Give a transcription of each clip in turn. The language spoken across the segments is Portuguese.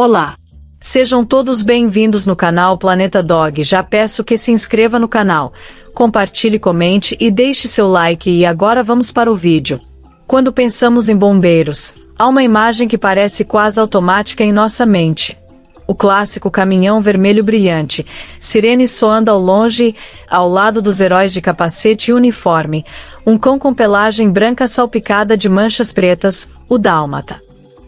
Olá! Sejam todos bem-vindos no canal Planeta Dog. Já peço que se inscreva no canal, compartilhe, comente e deixe seu like. E agora vamos para o vídeo. Quando pensamos em bombeiros, há uma imagem que parece quase automática em nossa mente. O clássico caminhão vermelho brilhante, sirenes soando ao longe, ao lado dos heróis de capacete e uniforme, um cão com pelagem branca salpicada de manchas pretas, o dálmata.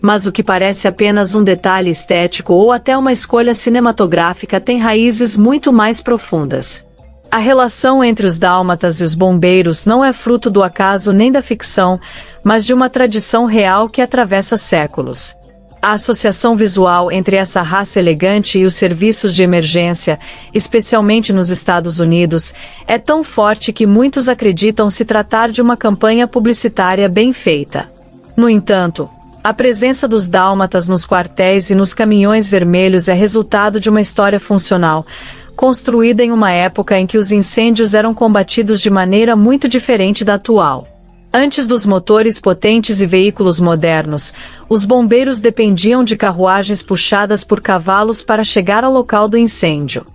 Mas o que parece apenas um detalhe estético ou até uma escolha cinematográfica tem raízes muito mais profundas. A relação entre os dálmatas e os bombeiros não é fruto do acaso nem da ficção, mas de uma tradição real que atravessa séculos. A associação visual entre essa raça elegante e os serviços de emergência, especialmente nos Estados Unidos, é tão forte que muitos acreditam se tratar de uma campanha publicitária bem feita. No entanto, a presença dos dálmatas nos quartéis e nos caminhões vermelhos é resultado de uma história funcional, construída em uma época em que os incêndios eram combatidos de maneira muito diferente da atual. Antes dos motores potentes e veículos modernos, os bombeiros dependiam de carruagens puxadas por cavalos para chegar ao local do incêndio.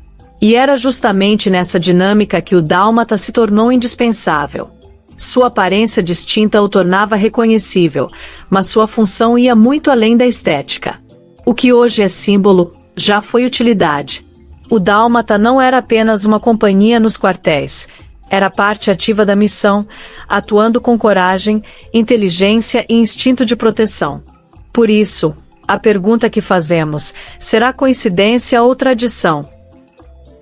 E era justamente nessa dinâmica que o dálmata se tornou indispensável. Sua aparência distinta o tornava reconhecível, mas sua função ia muito além da estética. O que hoje é símbolo, já foi utilidade. O dálmata não era apenas uma companhia nos quartéis, era parte ativa da missão, atuando com coragem, inteligência e instinto de proteção. Por isso, a pergunta que fazemos, será coincidência ou tradição?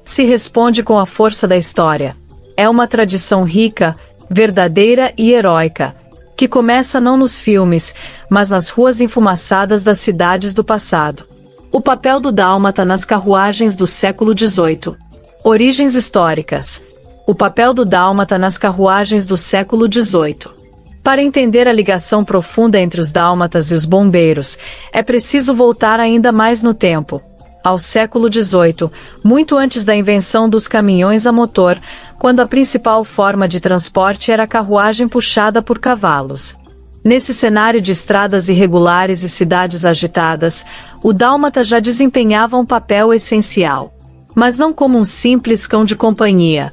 Se responde com a força da história. É uma tradição rica, verdadeira e heróica, que começa não nos filmes, mas nas ruas enfumaçadas das cidades do passado. O papel do dálmata nas carruagens do século XVIII. Origens históricas. O papel do dálmata nas carruagens do século XVIII. Para entender a ligação profunda entre os dálmatas e os bombeiros, é preciso voltar ainda mais no tempo. Ao século XVIII, muito antes da invenção dos caminhões a motor, quando a principal forma de transporte era a carruagem puxada por cavalos. Nesse cenário de estradas irregulares e cidades agitadas, o dálmata já desempenhava um papel essencial. Mas não como um simples cão de companhia,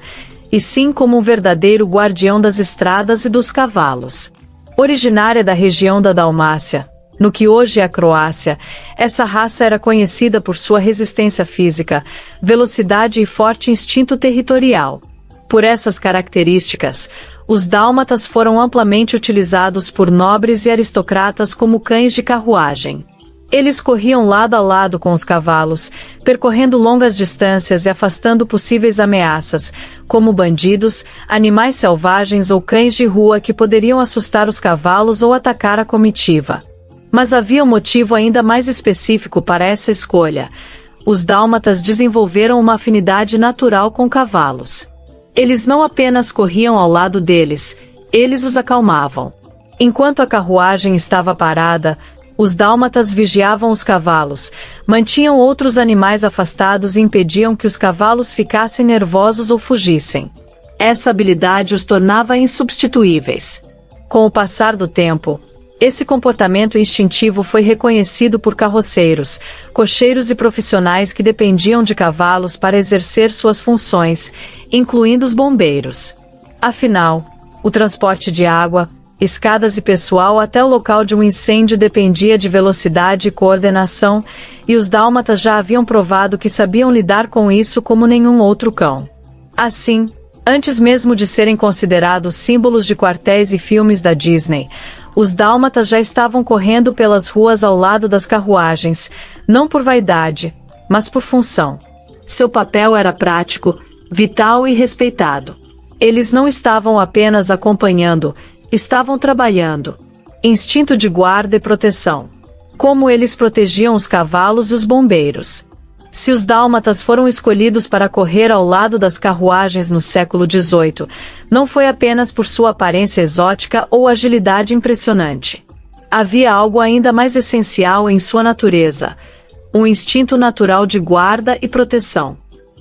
e sim como um verdadeiro guardião das estradas e dos cavalos. Originária da região da Dalmácia, no que hoje é a Croácia, essa raça era conhecida por sua resistência física, velocidade e forte instinto territorial. Por essas características, os dálmatas foram amplamente utilizados por nobres e aristocratas como cães de carruagem. Eles corriam lado a lado com os cavalos, percorrendo longas distâncias e afastando possíveis ameaças, como bandidos, animais selvagens ou cães de rua que poderiam assustar os cavalos ou atacar a comitiva. Mas havia um motivo ainda mais específico para essa escolha. Os dálmatas desenvolveram uma afinidade natural com cavalos. Eles não apenas corriam ao lado deles, eles os acalmavam. Enquanto a carruagem estava parada, os dálmatas vigiavam os cavalos, mantinham outros animais afastados e impediam que os cavalos ficassem nervosos ou fugissem. Essa habilidade os tornava insubstituíveis. Com o passar do tempo, esse comportamento instintivo foi reconhecido por carroceiros, cocheiros e profissionais que dependiam de cavalos para exercer suas funções, incluindo os bombeiros. Afinal, o transporte de água, escadas e pessoal até o local de um incêndio dependia de velocidade e coordenação, e os dálmatas já haviam provado que sabiam lidar com isso como nenhum outro cão. Assim, antes mesmo de serem considerados símbolos de quartéis e filmes da Disney, os dálmatas já estavam correndo pelas ruas ao lado das carruagens, não por vaidade, mas por função. Seu papel era prático, vital e respeitado. Eles não estavam apenas acompanhando, estavam trabalhando. Instinto de guarda e proteção. Como eles protegiam os cavalos e os bombeiros. Se os dálmatas foram escolhidos para correr ao lado das carruagens no século XVIII, não foi apenas por sua aparência exótica ou agilidade impressionante. Havia algo ainda mais essencial em sua natureza: um instinto natural de guarda e proteção.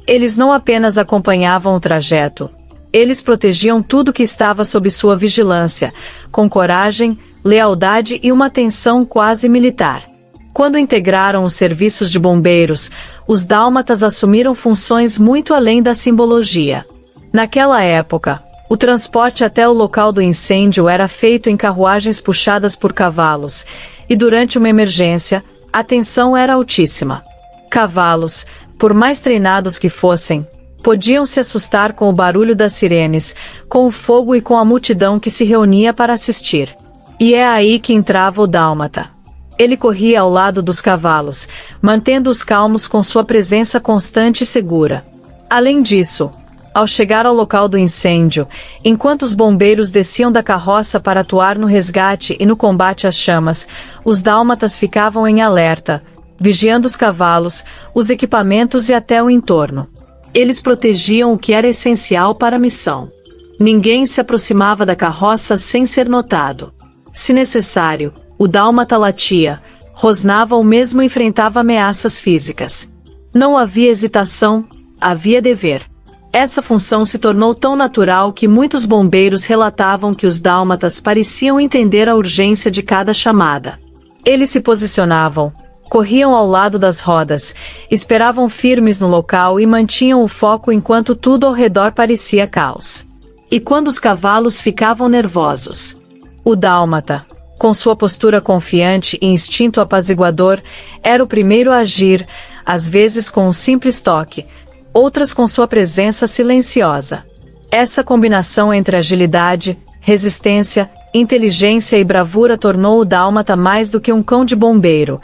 Eles não apenas acompanhavam o trajeto, eles protegiam tudo que estava sob sua vigilância, com coragem, lealdade e uma atenção quase militar. Quando integraram os serviços de bombeiros, os dálmatas assumiram funções muito além da simbologia. Naquela época, o transporte até o local do incêndio era feito em carruagens puxadas por cavalos, e durante uma emergência, a tensão era altíssima. Cavalos, por mais treinados que fossem, podiam se assustar com o barulho das sirenes, com o fogo e com a multidão que se reunia para assistir. E é aí que entrava o dálmata. Ele corria ao lado dos cavalos, mantendo-os calmos com sua presença constante e segura. Além disso, ao chegar ao local do incêndio, enquanto os bombeiros desciam da carroça para atuar no resgate e no combate às chamas, os dálmatas ficavam em alerta, vigiando os cavalos, os equipamentos e até o entorno. Eles protegiam o que era essencial para a missão. Ninguém se aproximava da carroça sem ser notado. Se necessário, o dálmata latia, rosnava ou mesmo enfrentava ameaças físicas. Não havia hesitação, havia dever. Essa função se tornou tão natural que muitos bombeiros relatavam que os dálmatas pareciam entender a urgência de cada chamada. Eles se posicionavam, corriam ao lado das rodas, esperavam firmes no local e mantinham o foco enquanto tudo ao redor parecia caos. E quando os cavalos ficavam nervosos, o dálmata, com sua postura confiante e instinto apaziguador, era o primeiro a agir, às vezes com um simples toque, outras com sua presença silenciosa. Essa combinação entre agilidade, resistência, inteligência e bravura tornou o dálmata mais do que um cão de bombeiro.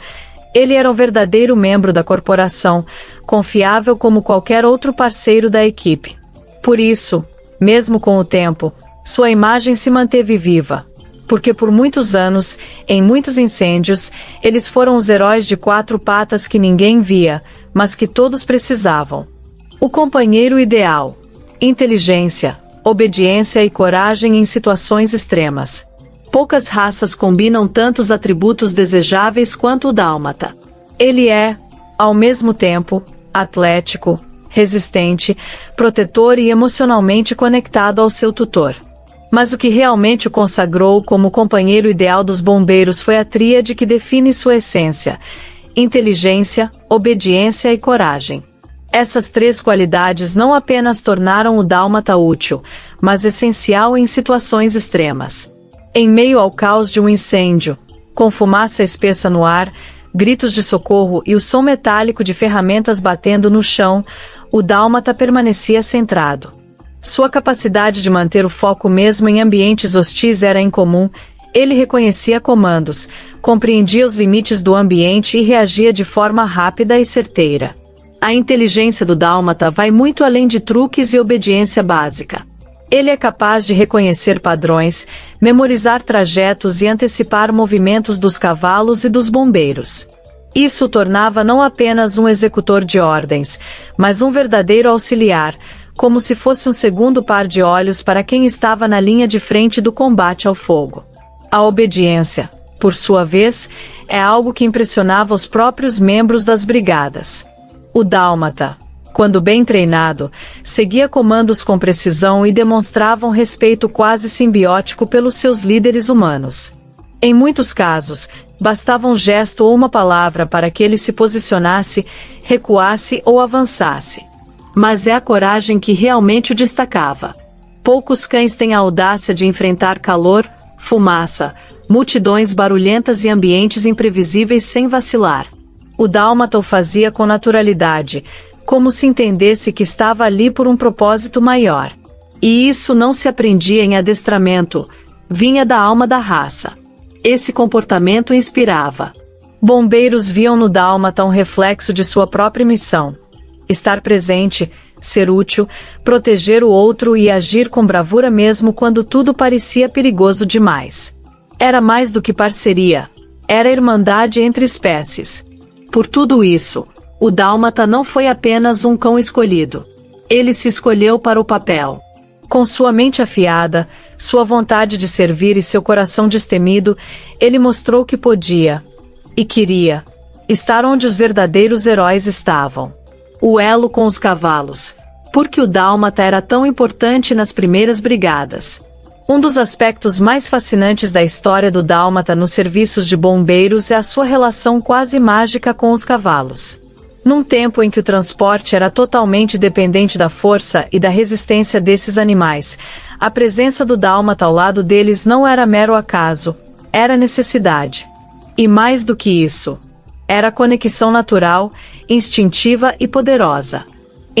Ele era um verdadeiro membro da corporação, confiável como qualquer outro parceiro da equipe. Por isso, mesmo com o tempo, sua imagem se manteve viva. Porque por muitos anos, em muitos incêndios, eles foram os heróis de quatro patas que ninguém via, mas que todos precisavam. O companheiro ideal. Inteligência, obediência e coragem em situações extremas. Poucas raças combinam tantos atributos desejáveis quanto o dálmata. Ele é, ao mesmo tempo, atlético, resistente, protetor e emocionalmente conectado ao seu tutor. Mas o que realmente o consagrou como companheiro ideal dos bombeiros foi a tríade que define sua essência: inteligência, obediência e coragem. Essas três qualidades não apenas tornaram o dálmata útil, mas essencial em situações extremas. Em meio ao caos de um incêndio, com fumaça espessa no ar, gritos de socorro e o som metálico de ferramentas batendo no chão, o dálmata permanecia centrado. Sua capacidade de manter o foco mesmo em ambientes hostis era incomum. Ele reconhecia comandos, compreendia os limites do ambiente e reagia de forma rápida e certeira. A inteligência do dálmata vai muito além de truques e obediência básica. Ele é capaz de reconhecer padrões, memorizar trajetos e antecipar movimentos dos cavalos e dos bombeiros. Isso o tornava não apenas um executor de ordens, mas um verdadeiro auxiliar, como se fosse um segundo par de olhos para quem estava na linha de frente do combate ao fogo. A obediência, por sua vez, é algo que impressionava os próprios membros das brigadas. O dálmata, quando bem treinado, seguia comandos com precisão e demonstrava um respeito quase simbiótico pelos seus líderes humanos. Em muitos casos, bastava um gesto ou uma palavra para que ele se posicionasse, recuasse ou avançasse. Mas é a coragem que realmente o destacava. Poucos cães têm a audácia de enfrentar calor, fumaça, multidões barulhentas e ambientes imprevisíveis sem vacilar. O dálmata o fazia com naturalidade, como se entendesse que estava ali por um propósito maior. E isso não se aprendia em adestramento, vinha da alma da raça. Esse comportamento inspirava. Bombeiros viam no dálmata um reflexo de sua própria missão: estar presente, ser útil, proteger o outro e agir com bravura mesmo quando tudo parecia perigoso demais. Era mais do que parceria, era irmandade entre espécies. Por tudo isso, o dálmata não foi apenas um cão escolhido. Ele se escolheu para o papel. Com sua mente afiada, sua vontade de servir e seu coração destemido, ele mostrou que podia, e queria, estar onde os verdadeiros heróis estavam. O elo com os cavalos. Porque o dálmata era tão importante nas primeiras brigadas. Um dos aspectos mais fascinantes da história do dálmata nos serviços de bombeiros é a sua relação quase mágica com os cavalos. Num tempo em que o transporte era totalmente dependente da força e da resistência desses animais, a presença do dálmata ao lado deles não era mero acaso, era necessidade. E mais do que isso, era conexão natural, instintiva e poderosa.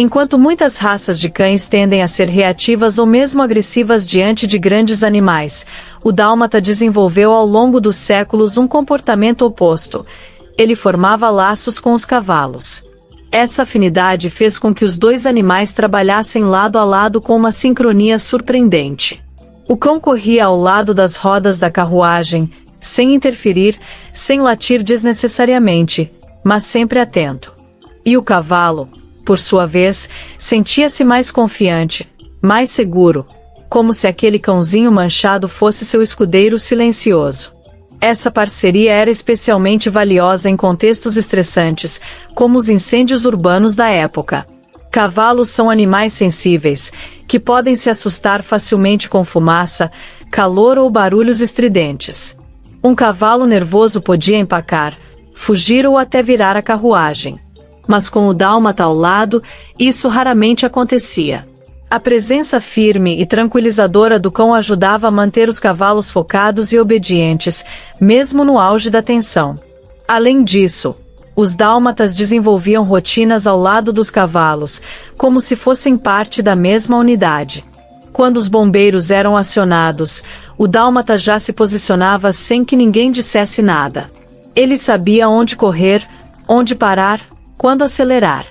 Enquanto muitas raças de cães tendem a ser reativas ou mesmo agressivas diante de grandes animais, o dálmata desenvolveu ao longo dos séculos um comportamento oposto. Ele formava laços com os cavalos. Essa afinidade fez com que os dois animais trabalhassem lado a lado com uma sincronia surpreendente. O cão corria ao lado das rodas da carruagem, sem interferir, sem latir desnecessariamente, mas sempre atento. E o cavalo, por sua vez, sentia-se mais confiante, mais seguro, como se aquele cãozinho manchado fosse seu escudeiro silencioso. Essa parceria era especialmente valiosa em contextos estressantes, como os incêndios urbanos da época. Cavalos são animais sensíveis, que podem se assustar facilmente com fumaça, calor ou barulhos estridentes. Um cavalo nervoso podia empacar, fugir ou até virar a carruagem. Mas com o dálmata ao lado, isso raramente acontecia. A presença firme e tranquilizadora do cão ajudava a manter os cavalos focados e obedientes, mesmo no auge da tensão. Além disso, os dálmatas desenvolviam rotinas ao lado dos cavalos, como se fossem parte da mesma unidade. Quando os bombeiros eram acionados, o dálmata já se posicionava sem que ninguém dissesse nada. Ele sabia onde correr, onde parar, quando acelerar.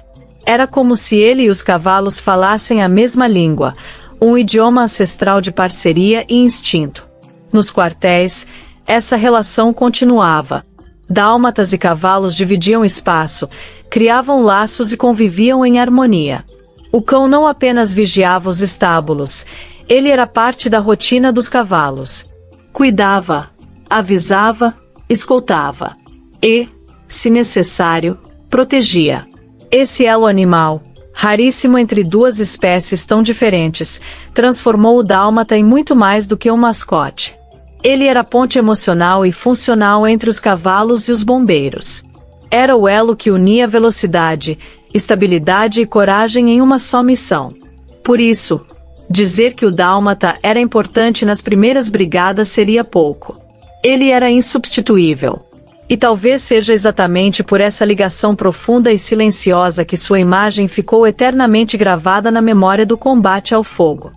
Era como se ele e os cavalos falassem a mesma língua, um idioma ancestral de parceria e instinto. Nos quartéis, essa relação continuava. Dálmatas e cavalos dividiam espaço, criavam laços e conviviam em harmonia. O cão não apenas vigiava os estábulos, ele era parte da rotina dos cavalos. Cuidava, avisava, escoltava. E, se necessário, protegia. Esse elo animal, raríssimo entre duas espécies tão diferentes, transformou o dálmata em muito mais do que um mascote. Ele era a ponte emocional e funcional entre os cavalos e os bombeiros. Era o elo que unia velocidade, estabilidade e coragem em uma só missão. Por isso, dizer que o dálmata era importante nas primeiras brigadas seria pouco. Ele era insubstituível. E talvez seja exatamente por essa ligação profunda e silenciosa que sua imagem ficou eternamente gravada na memória do combate ao fogo.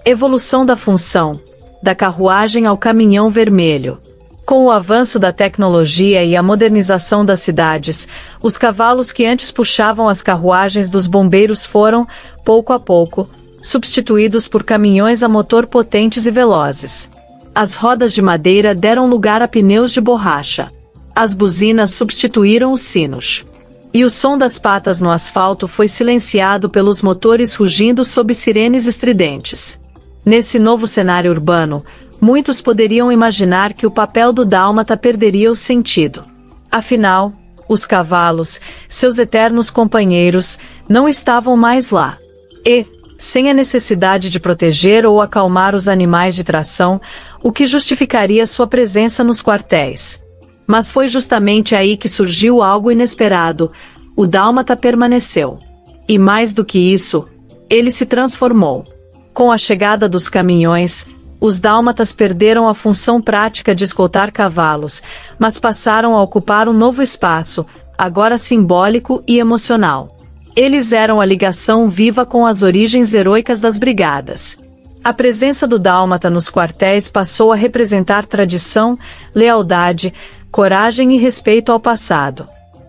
Evolução da função, da carruagem ao caminhão vermelho. Com o avanço da tecnologia e a modernização das cidades, os cavalos que antes puxavam as carruagens dos bombeiros foram, pouco a pouco, substituídos por caminhões a motor potentes e velozes. As rodas de madeira deram lugar a pneus de borracha. As buzinas substituíram os sinos. E o som das patas no asfalto foi silenciado pelos motores rugindo sob sirenes estridentes. Nesse novo cenário urbano, muitos poderiam imaginar que o papel do dálmata perderia o sentido. Afinal, os cavalos, seus eternos companheiros, não estavam mais lá. E, sem a necessidade de proteger ou acalmar os animais de tração, o que justificaria sua presença nos quartéis. Mas foi justamente aí que surgiu algo inesperado. O dálmata permaneceu. E mais do que isso, ele se transformou. Com a chegada dos caminhões, os dálmatas perderam a função prática de escoltar cavalos, mas passaram a ocupar um novo espaço, agora simbólico e emocional. Eles eram a ligação viva com as origens heroicas das brigadas. A presença do dálmata nos quartéis passou a representar tradição, lealdade, coragem e respeito ao passado.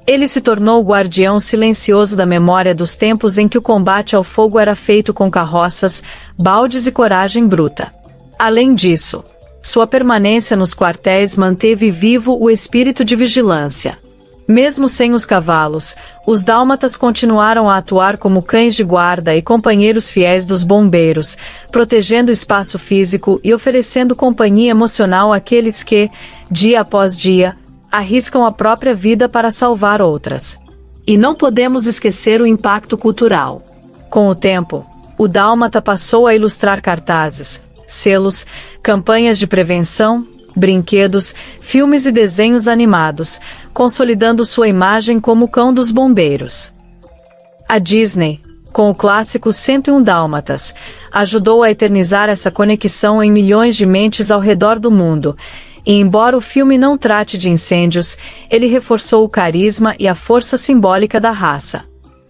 Ele se tornou o guardião silencioso da memória dos tempos em que o combate ao fogo era feito com carroças, baldes e coragem bruta. Além disso, sua permanência nos quartéis manteve vivo o espírito de vigilância. Mesmo sem os cavalos, os dálmatas continuaram a atuar como cães de guarda e companheiros fiéis dos bombeiros, protegendo o espaço físico e oferecendo companhia emocional àqueles que, dia após dia, arriscam a própria vida para salvar outras. E não podemos esquecer o impacto cultural. Com o tempo, o dálmata passou a ilustrar cartazes, selos, campanhas de prevenção, brinquedos, filmes e desenhos animados, consolidando sua imagem como o cão dos bombeiros. A Disney, com o clássico 101 Dálmatas, ajudou a eternizar essa conexão em milhões de mentes ao redor do mundo, e embora o filme não trate de incêndios, ele reforçou o carisma e a força simbólica da raça.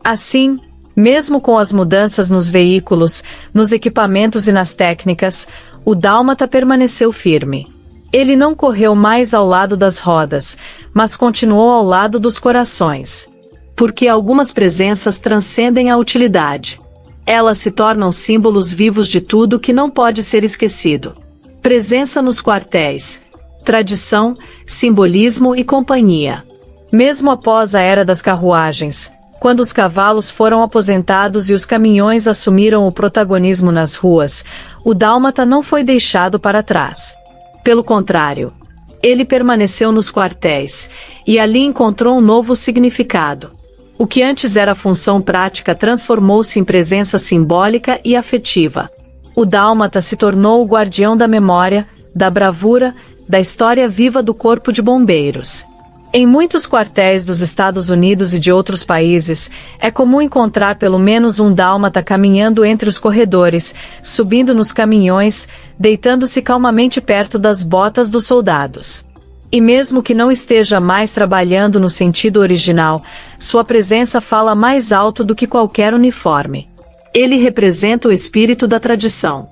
Assim, mesmo com as mudanças nos veículos, nos equipamentos e nas técnicas, o dálmata permaneceu firme. Ele não correu mais ao lado das rodas, mas continuou ao lado dos corações. Porque algumas presenças transcendem a utilidade. Elas se tornam símbolos vivos de tudo que não pode ser esquecido. Presença nos quartéis. Tradição, simbolismo e companhia. Mesmo após a era das carruagens, quando os cavalos foram aposentados e os caminhões assumiram o protagonismo nas ruas, o dálmata não foi deixado para trás. Pelo contrário, ele permaneceu nos quartéis, e ali encontrou um novo significado. O que antes era função prática transformou-se em presença simbólica e afetiva. O dálmata se tornou o guardião da memória, da bravura, da história viva do Corpo de Bombeiros. Em muitos quartéis dos Estados Unidos e de outros países, é comum encontrar pelo menos um dálmata caminhando entre os corredores, subindo nos caminhões, deitando-se calmamente perto das botas dos soldados. E mesmo que não esteja mais trabalhando no sentido original, sua presença fala mais alto do que qualquer uniforme. Ele representa o espírito da tradição.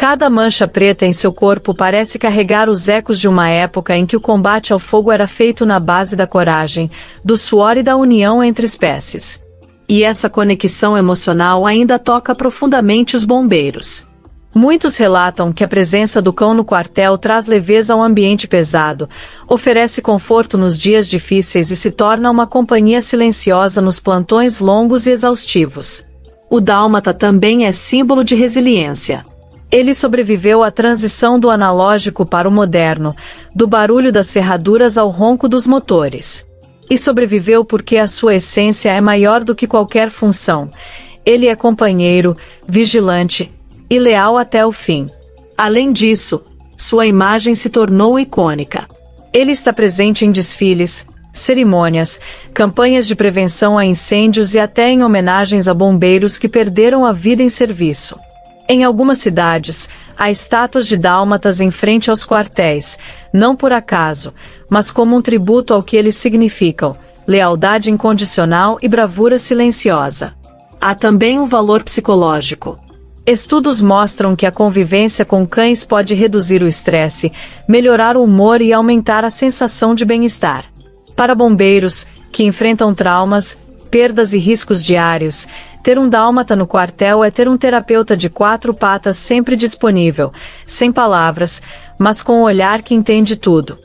Cada mancha preta em seu corpo parece carregar os ecos de uma época em que o combate ao fogo era feito na base da coragem, do suor e da união entre espécies. E essa conexão emocional ainda toca profundamente os bombeiros. Muitos relatam que a presença do cão no quartel traz leveza ao ambiente pesado, oferece conforto nos dias difíceis e se torna uma companhia silenciosa nos plantões longos e exaustivos. O dálmata também é símbolo de resiliência. Ele sobreviveu à transição do analógico para o moderno, do barulho das ferraduras ao ronco dos motores. E sobreviveu porque a sua essência é maior do que qualquer função. Ele é companheiro, vigilante e leal até o fim. Além disso, sua imagem se tornou icônica. Ele está presente em desfiles, cerimônias, campanhas de prevenção a incêndios e até em homenagens a bombeiros que perderam a vida em serviço. Em algumas cidades, há estátuas de dálmatas em frente aos quartéis, não por acaso, mas como um tributo ao que eles significam: lealdade incondicional e bravura silenciosa. Há também um valor psicológico. Estudos mostram que a convivência com cães pode reduzir o estresse, melhorar o humor e aumentar a sensação de bem-estar. Para bombeiros, que enfrentam traumas, perdas e riscos diários, ter um dálmata no quartel é ter um terapeuta de 4 patas sempre disponível, sem palavras, mas com um olhar que entende tudo.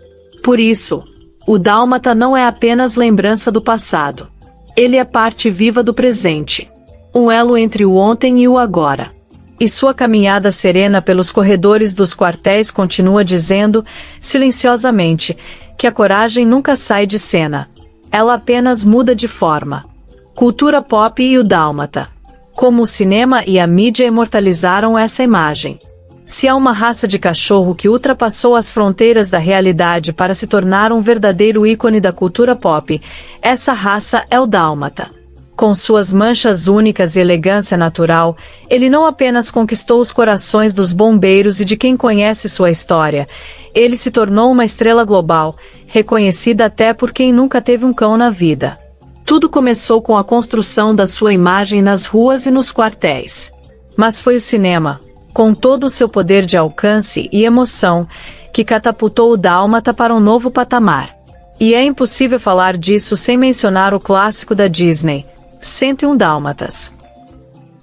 Por isso, o dálmata não é apenas lembrança do passado. Ele é parte viva do presente. Um elo entre o ontem e o agora. E sua caminhada serena pelos corredores dos quartéis continua dizendo, silenciosamente, que a coragem nunca sai de cena. Ela apenas muda de forma. Cultura pop e o dálmata. Como o cinema e a mídia imortalizaram essa imagem. Se há uma raça de cachorro que ultrapassou as fronteiras da realidade para se tornar um verdadeiro ícone da cultura pop, essa raça é o dálmata. Com suas manchas únicas e elegância natural, ele não apenas conquistou os corações dos bombeiros e de quem conhece sua história, ele se tornou uma estrela global, reconhecida até por quem nunca teve um cão na vida. Tudo começou com a construção da sua imagem nas ruas e nos quartéis. Mas foi o cinema, com todo o seu poder de alcance e emoção, que catapultou o dálmata para um novo patamar. E é impossível falar disso sem mencionar o clássico da Disney, 101 Dálmatas.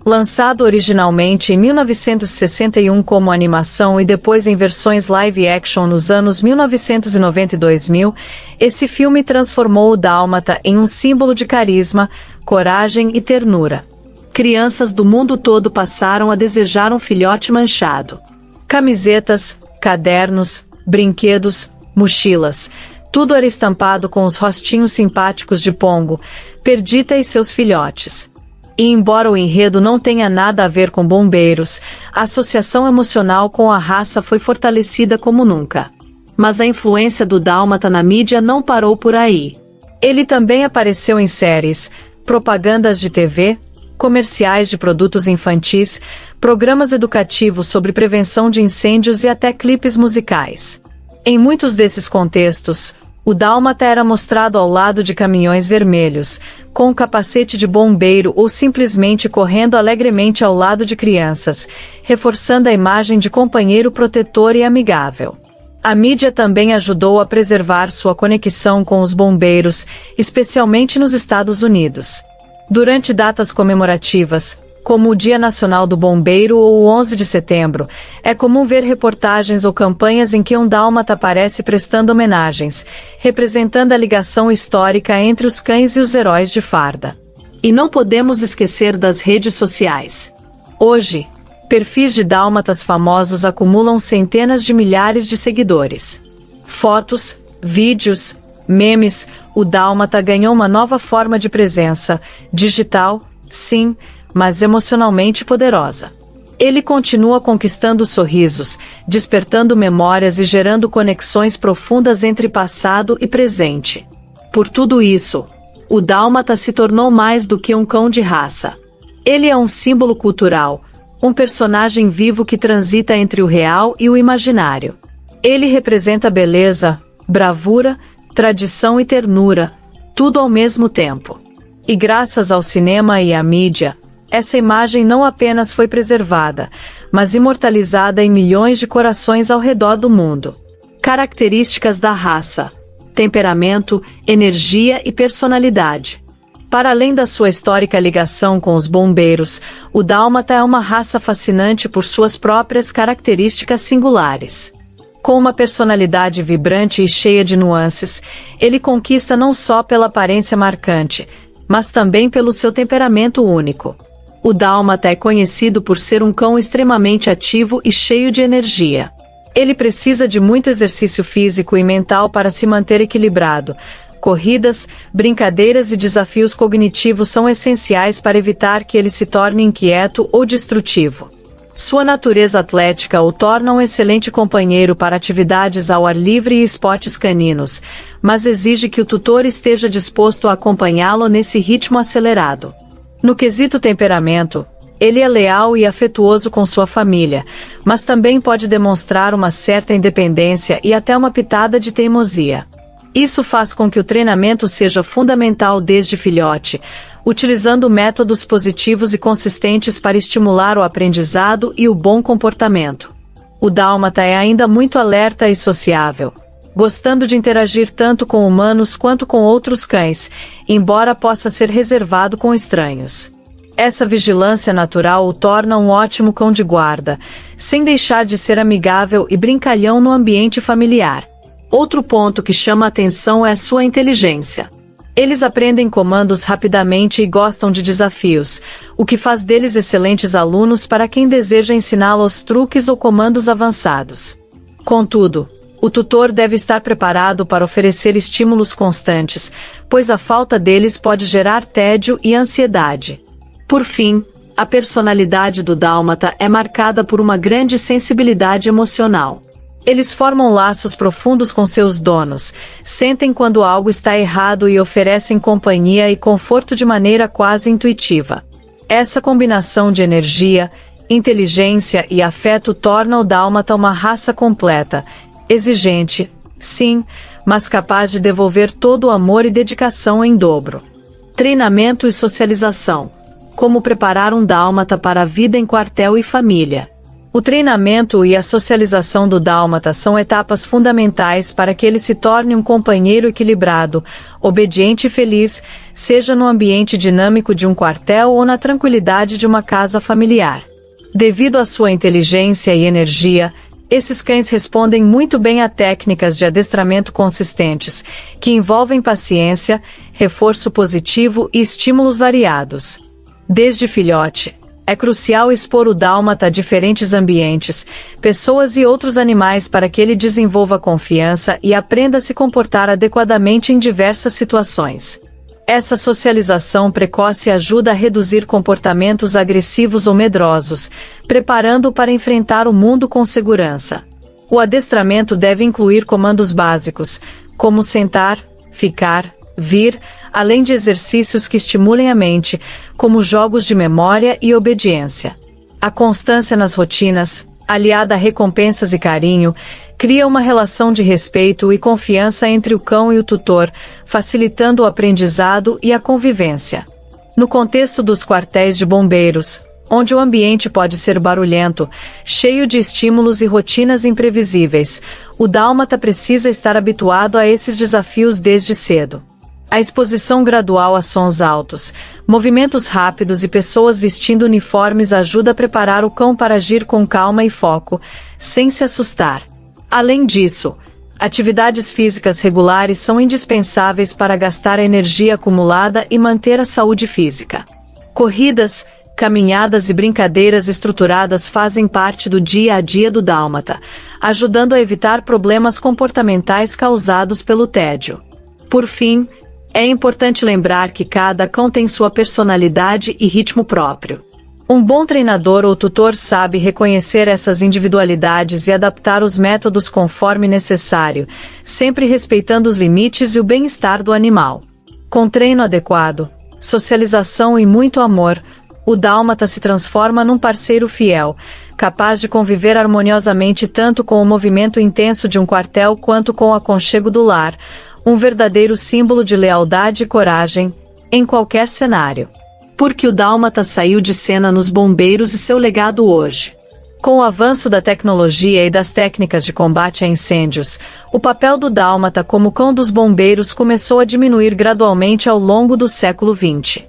Lançado originalmente em 1961 como animação e depois em versões live action nos anos 1990 e 2000, esse filme transformou o dálmata em um símbolo de carisma, coragem e ternura. Crianças do mundo todo passaram a desejar um filhote manchado. Camisetas, cadernos, brinquedos, mochilas, tudo era estampado com os rostinhos simpáticos de Pongo, Perdita e seus filhotes. E embora o enredo não tenha nada a ver com bombeiros, a associação emocional com a raça foi fortalecida como nunca. Mas a influência do dálmata na mídia não parou por aí. Ele também apareceu em séries, propagandas de TV, comerciais de produtos infantis, programas educativos sobre prevenção de incêndios e até clipes musicais. Em muitos desses contextos, o dálmata era mostrado ao lado de caminhões vermelhos, com um capacete de bombeiro ou simplesmente correndo alegremente ao lado de crianças, reforçando a imagem de companheiro protetor e amigável. A mídia também ajudou a preservar sua conexão com os bombeiros, especialmente nos Estados Unidos. Durante datas comemorativas, como o Dia Nacional do Bombeiro ou o 11 de setembro, é comum ver reportagens ou campanhas em que um dálmata aparece prestando homenagens, representando a ligação histórica entre os cães e os heróis de farda. E não podemos esquecer das redes sociais. Hoje, perfis de dálmatas famosos acumulam centenas de milhares de seguidores. Fotos, vídeos, memes, o dálmata ganhou uma nova forma de presença, digital, sim, mas emocionalmente poderosa. Ele continua conquistando sorrisos, despertando memórias e gerando conexões profundas entre passado e presente. Por tudo isso, o dálmata se tornou mais do que um cão de raça. Ele é um símbolo cultural, um personagem vivo que transita entre o real e o imaginário. Ele representa beleza, bravura, tradição e ternura, tudo ao mesmo tempo. E graças ao cinema e à mídia, essa imagem não apenas foi preservada, mas imortalizada em milhões de corações ao redor do mundo. Características da raça: temperamento, energia e personalidade. Para além da sua histórica ligação com os bombeiros, o dálmata é uma raça fascinante por suas próprias características singulares. Com uma personalidade vibrante e cheia de nuances, ele conquista não só pela aparência marcante, mas também pelo seu temperamento único. O dálmata é conhecido por ser um cão extremamente ativo e cheio de energia. Ele precisa de muito exercício físico e mental para se manter equilibrado. Corridas, brincadeiras e desafios cognitivos são essenciais para evitar que ele se torne inquieto ou destrutivo. Sua natureza atlética o torna um excelente companheiro para atividades ao ar livre e esportes caninos, mas exige que o tutor esteja disposto a acompanhá-lo nesse ritmo acelerado. No quesito temperamento, ele é leal e afetuoso com sua família, mas também pode demonstrar uma certa independência e até uma pitada de teimosia. Isso faz com que o treinamento seja fundamental desde filhote, utilizando métodos positivos e consistentes para estimular o aprendizado e o bom comportamento. O dálmata é ainda muito alerta e sociável, gostando de interagir tanto com humanos quanto com outros cães, embora possa ser reservado com estranhos. Essa vigilância natural o torna um ótimo cão de guarda, sem deixar de ser amigável e brincalhão no ambiente familiar. Outro ponto que chama a atenção é sua inteligência. Eles aprendem comandos rapidamente e gostam de desafios, o que faz deles excelentes alunos para quem deseja ensiná-los truques ou comandos avançados. Contudo, o tutor deve estar preparado para oferecer estímulos constantes, pois a falta deles pode gerar tédio e ansiedade. Por fim, a personalidade do dálmata é marcada por uma grande sensibilidade emocional. Eles formam laços profundos com seus donos, sentem quando algo está errado e oferecem companhia e conforto de maneira quase intuitiva. Essa combinação de energia, inteligência e afeto torna o dálmata uma raça completa, exigente, sim, mas capaz de devolver todo o amor e dedicação em dobro. Treinamento e socialização: como preparar um dálmata para a vida em quartel e família. O treinamento e a socialização do dálmata são etapas fundamentais para que ele se torne um companheiro equilibrado, obediente e feliz, seja no ambiente dinâmico de um quartel ou na tranquilidade de uma casa familiar. Devido à sua inteligência e energia, esses cães respondem muito bem a técnicas de adestramento consistentes, que envolvem paciência, reforço positivo e estímulos variados. Desde filhote, é crucial expor o dálmata a diferentes ambientes, pessoas e outros animais para que ele desenvolva confiança e aprenda a se comportar adequadamente em diversas situações. Essa socialização precoce ajuda a reduzir comportamentos agressivos ou medrosos, preparando-o para enfrentar o mundo com segurança. O adestramento deve incluir comandos básicos, como sentar, ficar, vir, além de exercícios que estimulem a mente, como jogos de memória e obediência. A constância nas rotinas, aliada a recompensas e carinho, cria uma relação de respeito e confiança entre o cão e o tutor, facilitando o aprendizado e a convivência. No contexto dos quartéis de bombeiros, onde o ambiente pode ser barulhento, cheio de estímulos e rotinas imprevisíveis, o dálmata precisa estar habituado a esses desafios desde cedo. A exposição gradual a sons altos, movimentos rápidos e pessoas vestindo uniformes ajuda a preparar o cão para agir com calma e foco, sem se assustar. Além disso, atividades físicas regulares são indispensáveis para gastar a energia acumulada e manter a saúde física. Corridas, caminhadas e brincadeiras estruturadas fazem parte do dia a dia do dálmata, ajudando a evitar problemas comportamentais causados pelo tédio. Por fim, é importante lembrar que cada cão tem sua personalidade e ritmo próprio. Um bom treinador ou tutor sabe reconhecer essas individualidades e adaptar os métodos conforme necessário, sempre respeitando os limites e o bem-estar do animal. Com treino adequado, socialização e muito amor, o dálmata se transforma num parceiro fiel, capaz de conviver harmoniosamente tanto com o movimento intenso de um quartel quanto com o aconchego do lar, um verdadeiro símbolo de lealdade e coragem, em qualquer cenário. Porque o dálmata saiu de cena nos bombeiros e seu legado hoje. Com o avanço da tecnologia e das técnicas de combate a incêndios, o papel do dálmata como cão dos bombeiros começou a diminuir gradualmente ao longo do século XX.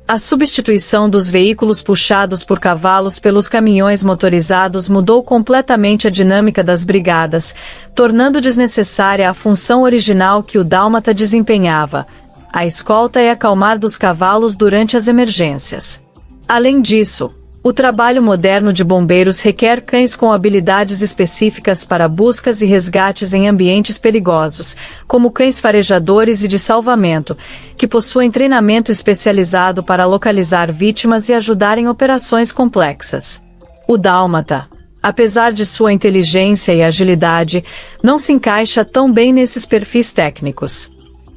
A substituição dos veículos puxados por cavalos pelos caminhões motorizados mudou completamente a dinâmica das brigadas, tornando desnecessária a função original que o dálmata desempenhava: a escolta e acalmar dos cavalos durante as emergências. Além disso, o trabalho moderno de bombeiros requer cães com habilidades específicas para buscas e resgates em ambientes perigosos, como cães farejadores e de salvamento, que possuem treinamento especializado para localizar vítimas e ajudar em operações complexas. O dálmata, apesar de sua inteligência e agilidade, não se encaixa tão bem nesses perfis técnicos.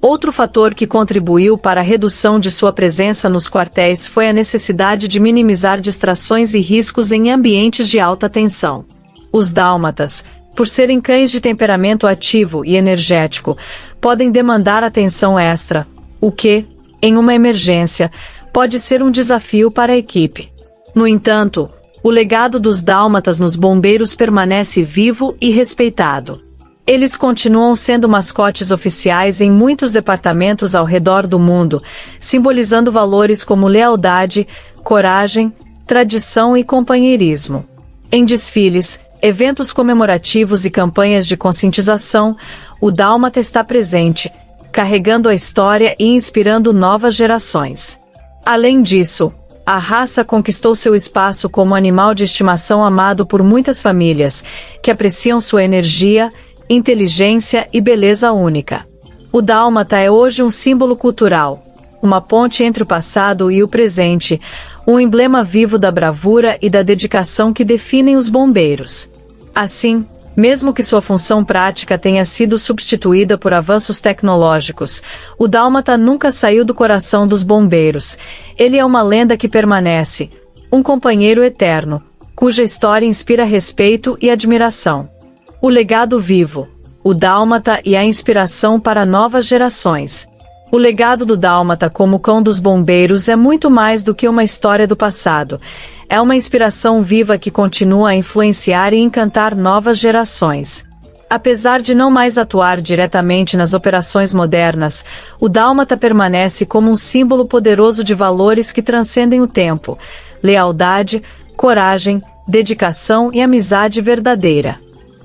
Outro fator que contribuiu para a redução de sua presença nos quartéis foi a necessidade de minimizar distrações e riscos em ambientes de alta tensão. Os dálmatas, por serem cães de temperamento ativo e energético, podem demandar atenção extra, o que, em uma emergência, pode ser um desafio para a equipe. No entanto, o legado dos dálmatas nos bombeiros permanece vivo e respeitado. Eles continuam sendo mascotes oficiais em muitos departamentos ao redor do mundo, simbolizando valores como lealdade, coragem, tradição e companheirismo. Em desfiles, eventos comemorativos e campanhas de conscientização, o dálmata está presente, carregando a história e inspirando novas gerações. Além disso, a raça conquistou seu espaço como animal de estimação amado por muitas famílias, que apreciam sua energia, inteligência e beleza única. O dálmata é hoje um símbolo cultural, uma ponte entre o passado e o presente, um emblema vivo da bravura e da dedicação que definem os bombeiros. Assim, mesmo que sua função prática tenha sido substituída por avanços tecnológicos, o dálmata nunca saiu do coração dos bombeiros. Ele é uma lenda que permanece, um companheiro eterno, cuja história inspira respeito e admiração. O legado vivo, o dálmata e a inspiração para novas gerações. O legado do dálmata como cão dos bombeiros é muito mais do que uma história do passado. É uma inspiração viva que continua a influenciar e encantar novas gerações. Apesar de não mais atuar diretamente nas operações modernas, o dálmata permanece como um símbolo poderoso de valores que transcendem o tempo: lealdade, coragem, dedicação e amizade verdadeira.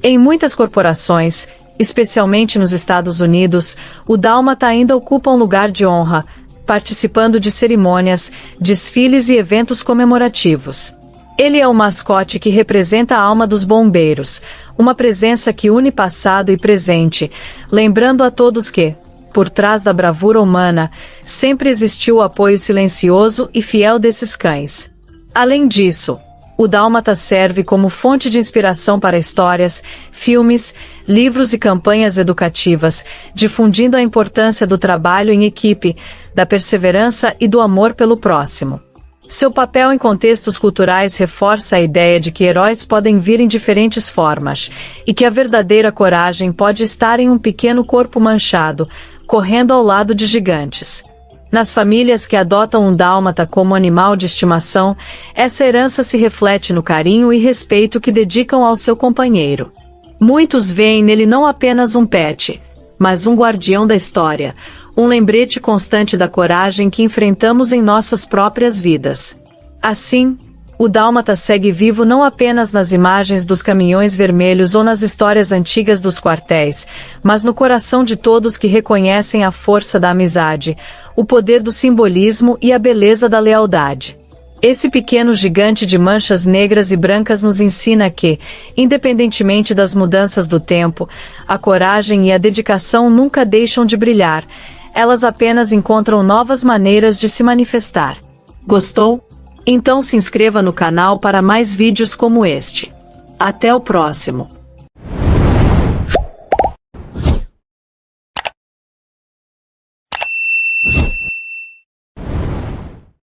Em muitas corporações, especialmente nos Estados Unidos, o dálmata ainda ocupa um lugar de honra, participando de cerimônias, desfiles e eventos comemorativos. Ele é o mascote que representa a alma dos bombeiros, uma presença que une passado e presente, lembrando a todos que, por trás da bravura humana, sempre existiu o apoio silencioso e fiel desses cães. Além disso, o dálmata serve como fonte de inspiração para histórias, filmes, livros e campanhas educativas, difundindo a importância do trabalho em equipe, da perseverança e do amor pelo próximo. Seu papel em contextos culturais reforça a ideia de que heróis podem vir em diferentes formas, e que a verdadeira coragem pode estar em um pequeno corpo manchado, correndo ao lado de gigantes. Nas famílias que adotam um dálmata como animal de estimação, essa herança se reflete no carinho e respeito que dedicam ao seu companheiro. Muitos veem nele não apenas um pet, mas um guardião da história, um lembrete constante da coragem que enfrentamos em nossas próprias vidas. Assim, o dálmata segue vivo não apenas nas imagens dos caminhões vermelhos ou nas histórias antigas dos quartéis, mas no coração de todos que reconhecem a força da amizade, o poder do simbolismo e a beleza da lealdade. Esse pequeno gigante de manchas negras e brancas nos ensina que, independentemente das mudanças do tempo, a coragem e a dedicação nunca deixam de brilhar, elas apenas encontram novas maneiras de se manifestar. Gostou? Então se inscreva no canal para mais vídeos como este. Até o próximo!